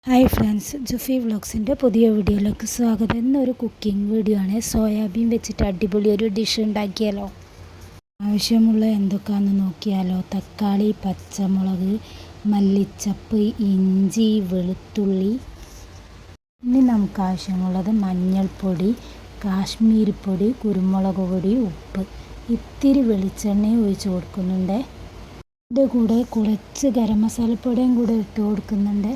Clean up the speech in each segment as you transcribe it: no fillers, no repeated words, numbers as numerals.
Hi friends, ജുഫി വ്ളോഗ്സിൻ്റെ പുതിയ വീഡിയോയിലേക്ക് സ്വാഗതം. ഇന്നൊരു കുക്കിംഗ് വീഡിയോ ആണ്. സോയാബീൻ വെച്ചിട്ട് അടിപൊളി ഒരു ഡിഷ് ഉണ്ടാക്കിയാലോ. ആവശ്യമുള്ള എന്തൊക്കെയാണെന്ന് നോക്കിയാലോ. തക്കാളി, പച്ചമുളക്, മല്ലിച്ചപ്പ്, ഇഞ്ചി, വെളുത്തുള്ളി. ഇനി നമുക്ക് ആവശ്യമുള്ളത് മഞ്ഞൾപ്പൊടി, കാശ്മീരി പൊടി, കുരുമുളക് പൊടി, ഉപ്പ്. ഇത്തിരി വെളിച്ചെണ്ണ ഒഴിച്ച് കൊടുക്കുന്നുണ്ട്. ഇതിൻ്റെ കൂടെ കുറച്ച് ഗരം മസാലപ്പൊടിയും കൂടെ ഇട്ട് കൊടുക്കുന്നുണ്ട്.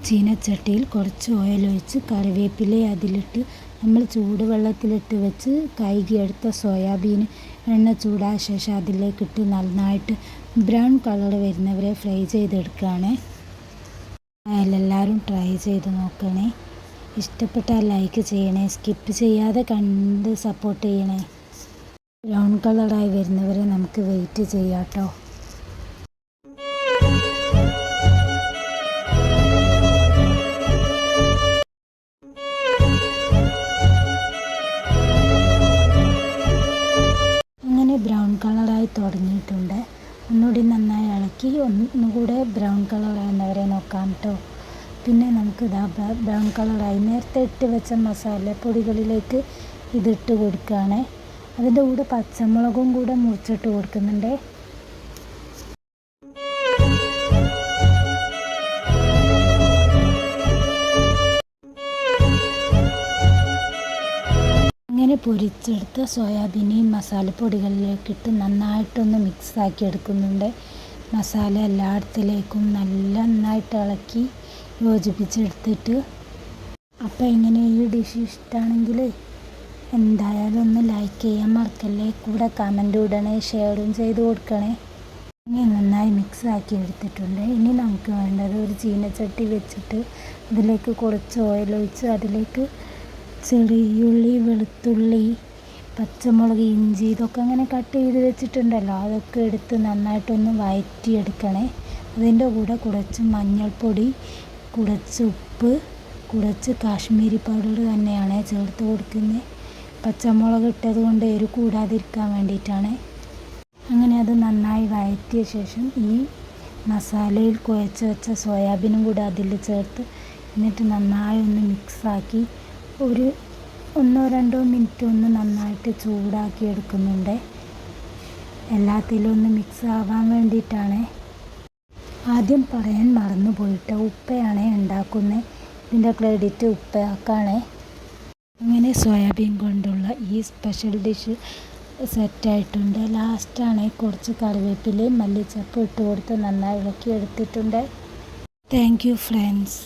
ചീനച്ചട്ടിയിൽ കുറച്ച് ഓയിൽ ഒഴിച്ച് കറിവേപ്പില അതിലിട്ട് നമ്മൾ ചൂടുവെള്ളത്തിലിട്ട് വെച്ച് കഴുകിയെടുത്ത സോയാബീൻ എണ്ണ ചൂടായ ശേഷം അതിലേക്കിട്ട് നന്നായിട്ട് ബ്രൗൺ കളർ വരുന്നവരെ ഫ്രൈ ചെയ്തെടുക്കുകയാണ്. എല്ലാവരും ട്രൈ ചെയ്ത് നോക്കണേ. ഇഷ്ടപ്പെട്ടാൽ ലൈക്ക് ചെയ്യണേ. സ്കിപ്പ് ചെയ്യാതെ കണ്ട് സപ്പോർട്ട് ചെയ്യണേ. ബ്രൗൺ കളറായി വരുന്നവരെ നമുക്ക് വെയിറ്റ് ചെയ്യാം കേട്ടോ. ബ്രൗൺ കളറായി തുടങ്ങിയിട്ടുണ്ട്. ഒന്നുകൂടി നന്നായി ഇളക്കി ഒന്നുകൂടെ ബ്രൗൺ കളറാകുന്നവരെ നോക്കാം കേട്ടോ. പിന്നെ നമുക്ക് ഇതാ ബ്രൗൺ കളറായി നേരത്തെ ഇട്ട് വെച്ച മസാലപ്പൊടികളിലേക്ക് ഇതിട്ട് കൊടുക്കുകയാണ്. അതിൻ്റെ കൂടെ പച്ചമുളകും കൂടെ മുറിച്ചിട്ട് കൊടുക്കുന്നുണ്ട്. അങ്ങനെ പൊരിച്ചെടുത്ത സോയാബീൻ മസാലപ്പൊടികളിലേക്കിട്ട് നന്നായിട്ടൊന്ന് മിക്സാക്കി എടുക്കുന്നുണ്ട്. മസാല എല്ലായിടത്തിലേക്കും നന്നായിട്ട് ഇളക്കി യോജിപ്പിച്ചെടുത്തിട്ട്. അപ്പോൾ ഇങ്ങനെ ഈ ഡിഷ് ഇഷ്ടമാണെങ്കിൽ എന്തായാലും ഒന്ന് ലൈക്ക് ചെയ്യാൻ മറക്കല്ലേ. കൂടെ കമൻറ്റ് ഇടണേ, ഷെയറും ചെയ്ത് കൊടുക്കണേ. ഇങ്ങനെ നന്നായി മിക്സാക്കി എടുത്തിട്ടുണ്ട്. ഇനി നമുക്ക് വേണ്ടത് ഒരു ചീനച്ചട്ടി വെച്ചിട്ട് അതിലേക്ക് കുറച്ച് ഓയിൽ ഒഴിച്ച് അതിലേക്ക് ചെറിയുള്ളി, വെളുത്തുള്ളി, പച്ചമുളക്, ഇഞ്ചി ഇതൊക്കെ അങ്ങനെ കട്ട് ചെയ്ത് വെച്ചിട്ടുണ്ടല്ലോ, അതൊക്കെ എടുത്ത് നന്നായിട്ടൊന്ന് വഴറ്റിയെടുക്കണേ. അതിൻ്റെ കൂടെ കുറച്ച് മഞ്ഞൾപ്പൊടി, കുറച്ച് ഉപ്പ്, കുറച്ച് കാശ്മീരി പൗഡർ തന്നെയാണ് ചേർത്ത് കൊടുക്കുന്നത്. പച്ചമുളക് ഇട്ടത് കൊണ്ട് എരിവ് കൂടാതിരിക്കാൻ വേണ്ടിയിട്ടാണ്. അങ്ങനെ അത് നന്നായി വഴറ്റിയ ശേഷം ഈ മസാലയിൽ കുഴച്ച് വെച്ച സോയാബീനും കൂടെ അതിൽ ചേർത്ത് എന്നിട്ട് നന്നായി ഒന്ന് മിക്സാക്കി ഒരു 1-2 മിനിറ്റ് ഒന്ന് നന്നായിട്ട് ചൂടാക്കി എടുക്കുന്നുണ്ട്. എല്ലാത്തിലും ഒന്ന് മിക്സ് ആവാൻ വേണ്ടിയിട്ടാണ്. ആദ്യം പറയാൻ മറന്നു പോയിട്ട് ഉപ്പയാണ് ഉണ്ടാക്കുന്നത്. ഇതിൻ്റെ ക്രെഡിറ്റ് ഉപ്പയാക്കാണ്. അങ്ങനെ സോയാബീൻ കൊണ്ടുള്ള ഈ സ്പെഷ്യൽ ഡിഷ് സെറ്റായിട്ടുണ്ട്. ലാസ്റ്റാണ് കുറച്ച് കറിവേപ്പിലയും മല്ലിച്ചപ്പ് ഇട്ട് കൊടുത്ത് നന്നായി ഇളക്കി എടുത്തിട്ടുണ്ട്. Thank you friends.